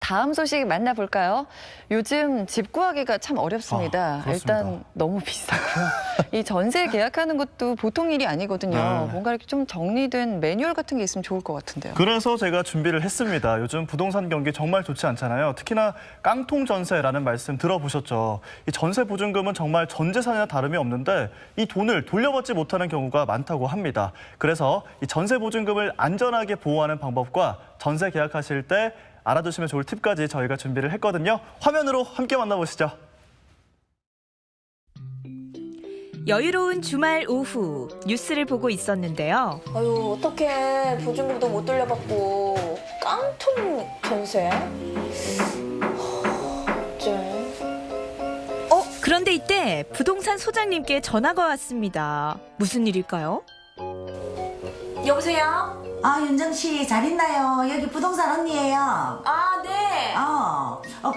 다음 소식 만나볼까요? 요즘 집 구하기가 참 어렵습니다. 일단 너무 비싸고요. 이 전세 계약하는 것도 보통 일이 아니거든요. 네. 뭔가 이렇게 좀 정리된 매뉴얼 같은 게 있으면 좋을 것 같은데요. 그래서 제가 준비를 했습니다. 요즘 부동산 경기 정말 좋지 않잖아요. 특히나 깡통 전세라는 말씀 들어보셨죠? 이 전세 보증금은 정말 전 재산이나 다름이 없는데 이 돈을 돌려받지 못하는 경우가 많다고 합니다. 그래서 이 전세 보증금을 안전하게 보호하는 방법과 전세 계약하실 때 알아두시면 좋을 팁까지 저희가 준비를 했거든요. 화면으로 함께 만나보시죠. 여유로운 주말 오후 뉴스를 보고 있었는데요. 아유, 어떡해. 보증금도 못 돌려받고 깡통 전세? 어째? 그런데 이때 부동산 소장님께 전화가 왔습니다. 무슨 일일까요? 여보세요? 윤정 씨 잘 있나요? 여기 부동산 언니예요. 아, 네.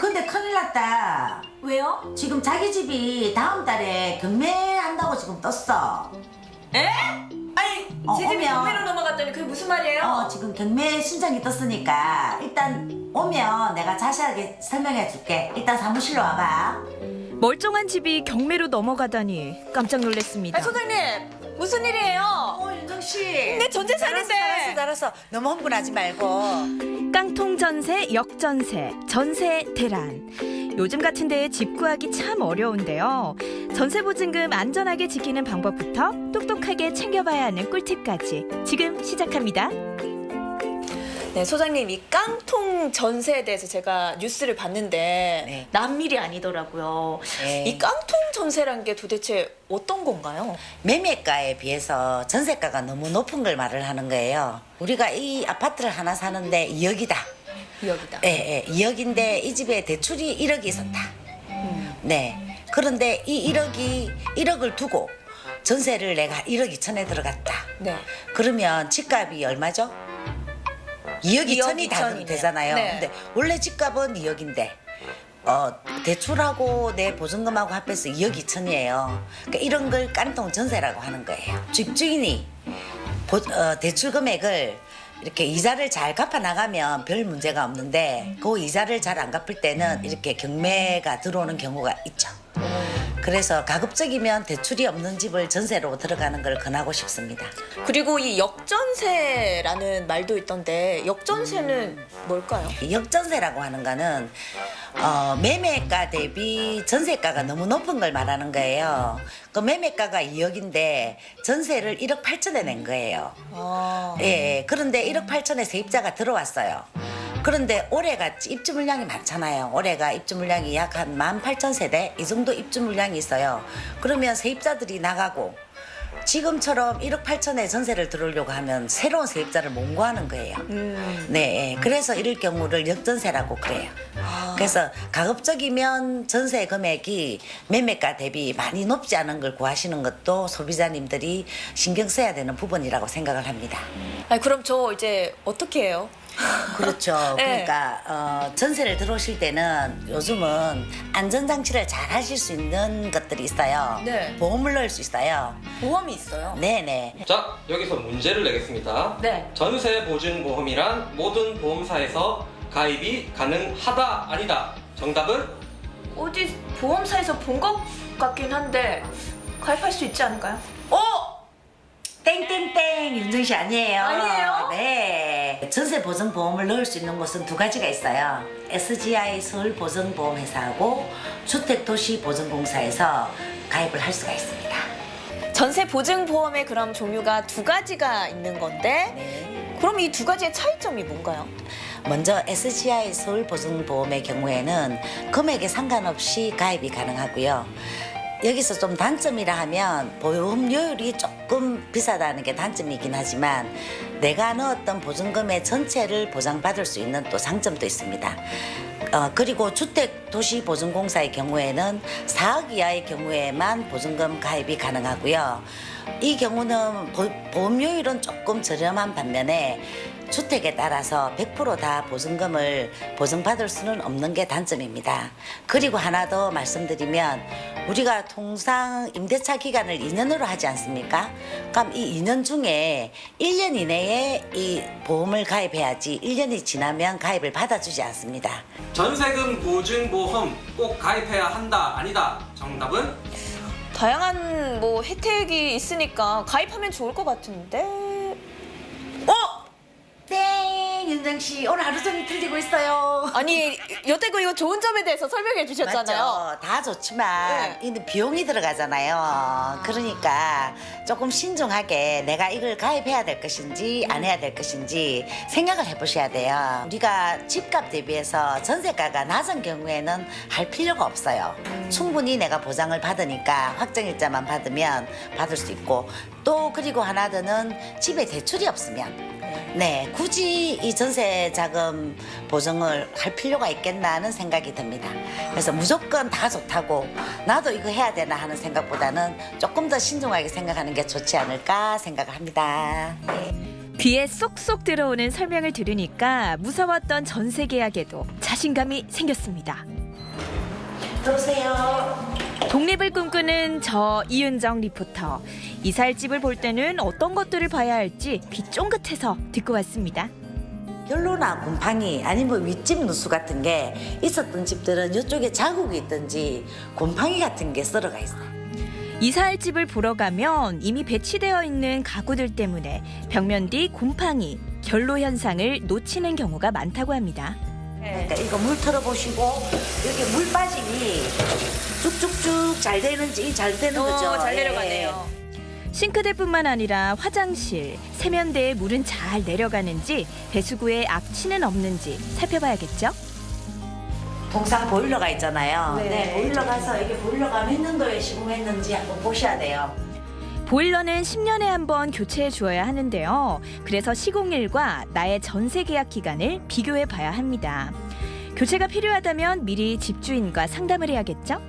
근데 큰일 났다. 왜요? 지금 자기 집이 다음 달에 경매한다고 지금 떴어. 에? 아니, 제 집이 오면. 경매로 넘어갔더니 그게 무슨 말이에요? 지금 경매 신청이 떴으니까 일단 오면 내가 자세하게 설명해 줄게. 일단 사무실로 와봐. 멀쩡한 집이 경매로 넘어가다니 깜짝 놀랐습니다. 소장님, 무슨 일이에요? 윤정 씨. 내 전재 사는데. 알았어. 너무 흥분하지 말고. 깡통 전세, 역전세, 전세 대란. 요즘 같은 데에 집 구하기 참 어려운데요. 전세 보증금 안전하게 지키는 방법부터 똑똑하게 챙겨봐야 하는 꿀팁까지 지금 시작합니다. 네, 소장님, 이 깡통 전세에 대해서 제가 뉴스를 봤는데 네. 남일이 아니더라고요. 네. 이 깡통 전세란 게 도대체 어떤 건가요? 매매가에 비해서 전세가가 너무 높은 걸 말을 하는 거예요. 우리가 이 아파트를 하나 사는데 2억이다. 2억이다. 예, 2억인데 이 집에 대출이 1억이 있었다. 네. 그런데 이 1억을 두고 전세를 내가 1억 2천에 들어갔다. 네. 그러면 집값이 얼마죠? 2억 2천이 다 2천이네요. 되잖아요. 네. 근데 원래 집값은 2억인데 대출하고 내 보증금하고 합해서 2억 2천이에요. 그러니까 이런 걸 깡통 전세라고 하는 거예요. 집주인이 대출 금액을 이렇게 이자를 잘 갚아 나가면 별 문제가 없는데 그 이자를 잘 안 갚을 때는 이렇게 경매가 들어오는 경우가 있죠. 그래서 가급적이면 대출이 없는 집을 전세로 들어가는 걸 권하고 싶습니다. 그리고 이 역전세라는 말도 있던데 역전세는 뭘까요? 역전세라고 하는 거는 매매가 대비 전세가가 너무 높은 걸 말하는 거예요. 그 매매가가 2억인데 전세를 1억 8천에 낸 거예요. 예, 그런데 1억 8천에 세입자가 들어왔어요. 그런데 올해가 입주 물량이 많잖아요. 올해가 입주 물량이 약 한 18,000세대 이 정도 입주 물량이 있어요. 그러면 세입자들이 나가고 지금처럼 1억 8천에 전세를 들어오려고 하면 새로운 세입자를 못 구하는 거예요. 네, 그래서 이럴 경우를 역전세라고 그래요. 그래서 가급적이면 전세 금액이 매매가 대비 많이 높지 않은 걸 구하시는 것도 소비자님들이 신경 써야 되는 부분이라고 생각을 합니다. 아니, 그럼 저 이제 어떻게 해요? 그렇죠. 네. 그러니까 전세를 들어오실 때는 요즘은 안전장치를 잘 하실 수 있는 것들이 있어요. 네. 보험을 넣을 수 있어요. 보험이 있어요. 네네. 자, 여기서 문제를 내겠습니다. 네. 전세 보증 보험이란 모든 보험사에서 가입이 가능하다, 아니다. 정답은 어디 보험사에서 본 것 같긴 한데 가입할 수 있지 않을까요? 땡땡땡 윤정 씨 아니에요. 아니에요? 네. 전세 보증 보험을 넣을 수 있는 곳은 두 가지가 있어요. SGI 서울 보증보험회사하고 주택도시보증공사에서 가입을 할 수가 있습니다. 전세 보증 보험에 그럼 종류가 두 가지가 있는 건데 네. 그럼 이 두 가지의 차이점이 뭔가요? 먼저 SGI 서울보증보험의 경우에는 금액에 상관없이 가입이 가능하고요. 여기서 좀 단점이라 하면 보험료율이 조금 비싸다는 게 단점이긴 하지만 내가 넣었던 보증금의 전체를 보장받을 수 있는 또 장점도 있습니다. 그리고 주택도시보증공사의 경우에는 4억 이하의 경우에만 보증금 가입이 가능하고요. 이 경우는 보험료율은 조금 저렴한 반면에 주택에 따라서 100% 다 보증금을 보증받을 수는 없는 게 단점입니다. 그리고 하나 더 말씀드리면 우리가 통상 임대차 기간을 2년으로 하지 않습니까? 그럼 이 2년 중에 1년 이내에 이 보험을 가입해야지 1년이 지나면 가입을 받아주지 않습니다. 전세금 보증보험 꼭 가입해야 한다 아니다. 정답은 다양한 뭐 혜택이 있으니까 가입하면 좋을 것 같은데. 땡! 윤정 씨 오늘 하루 종일 틀리고 있어요. 아니 여태껏 이거 좋은 점에 대해서 설명해 주셨잖아요. 맞죠? 다 좋지만 네. 이 비용이 들어가잖아요. 그러니까 조금 신중하게 내가 이걸 가입해야 될 것인지 안 해야 될 것인지 생각을 해보셔야 돼요. 우리가 집값 대비해서 전세가가 낮은 경우에는 할 필요가 없어요. 충분히 내가 보장을 받으니까 확정일자만 받으면 받을 수 있고 또 그리고 하나 더는 집에 대출이 없으면 네, 굳이 이 전세 자금 보증을 할 필요가 있겠나 하는 생각이 듭니다. 그래서 무조건 다 좋다고 나도 이거 해야 되나 하는 생각보다는 조금 더 신중하게 생각하는 게 좋지 않을까 생각을 합니다. 귀에 쏙쏙 들어오는 설명을 들으니까 무서웠던 전세 계약에도 자신감이 생겼습니다. 들어오세요. 독립을 꿈꾸는 저 이은정 리포터. 이사할 집을 볼 때는 어떤 것들을 봐야 할지 귀 쫑긋해서 듣고 왔습니다. 결로나 곰팡이 아니면 윗집 누수 같은 게 있었던 집들은 이쪽에 자국이 있든지 곰팡이 같은 게 썰어가 있어요. 이사할 집을 보러 가면 이미 배치되어 있는 가구들 때문에 벽면 뒤 곰팡이, 결로 현상을 놓치는 경우가 많다고 합니다. 그러니까 이거 물 털어보시고 이렇게 물 빠짐이 쭉쭉쭉 잘 되는지 잘 되는 거죠. 잘 예. 내려가네요. 싱크대뿐만 아니라 화장실, 세면대에 물은 잘 내려가는지 배수구에 악취는 없는지 살펴봐야겠죠? 동상 보일러가 있잖아요. 네. 네, 보일러 가서 이게 보일러가 몇 년도에 시공했는지 한번 보셔야 돼요. 보일러는 10년에 한 번 교체해 주어야 하는데요. 그래서 시공일과 나의 전세 계약 기간을 비교해 봐야 합니다. 교체가 필요하다면 미리 집주인과 상담을 해야겠죠?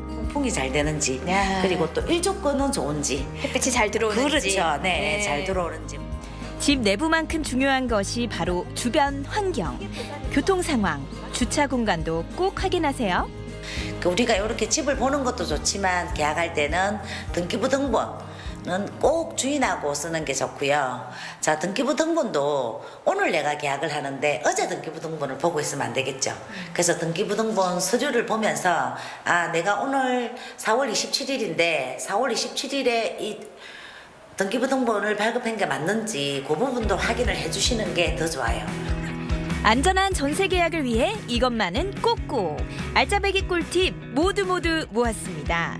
통풍이 잘 되는지 야. 그리고 또 일조권은 좋은지 햇빛이 잘 들어오는지. 그렇죠. 네, 잘 들어오는지. 집 내부만큼 중요한 것이 바로 주변 환경, 교통 상황, 주차 공간도 꼭 확인하세요. 우리가 이렇게 집을 보는 것도 좋지만 계약할 때는 등기부 등본은 꼭 주인하고 쓰는 게 좋고요. 자, 등기부 등본도 오늘 내가 계약을 하는데 어제 등기부 등본을 보고 있으면 안 되겠죠. 그래서 등기부 등본 서류를 보면서 아, 내가 오늘 4월 27일인데 4월 27일에 이 등기부 등본을 발급한 게 맞는지 그 부분도 확인을 해주시는 게 더 좋아요. 안전한 전세 계약을 위해 이것만은 꼭꼭 알짜배기 꿀팁 모두 모았습니다.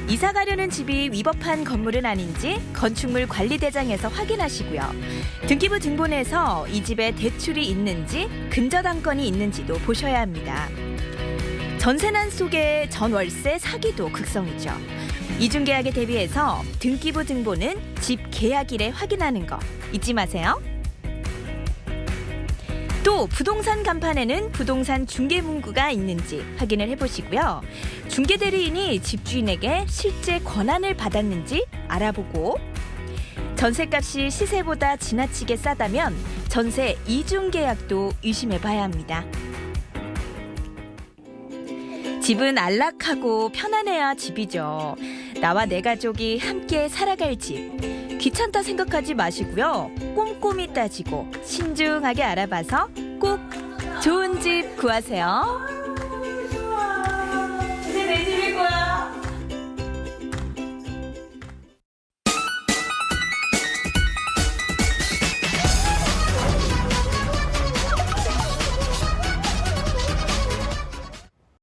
이사 가려는 집이 위법한 건물은 아닌지 건축물 관리대장에서 확인하시고요. 등기부 등본에서 이 집에 대출이 있는지 근저당권이 있는지도 보셔야 합니다. 전세난 속에 전월세 사기도 극성이죠. 이중계약에 대비해서 등기부 등본은 집 계약일에 확인하는 거 잊지 마세요. 또 부동산 간판에는 부동산 중개 문구가 있는지 확인을 해보시고요. 중개 대리인이 집주인에게 실제 권한을 받았는지 알아보고 전세값이 시세보다 지나치게 싸다면 전세 이중 계약도 의심해봐야 합니다. 집은 안락하고 편안해야 집이죠. 나와 내 가족이 함께 살아갈 집. 귀찮다 생각하지 마시고요. 꼼꼼히 따지고 신중하게 알아봐서 꼭 좋은 집 구하세요.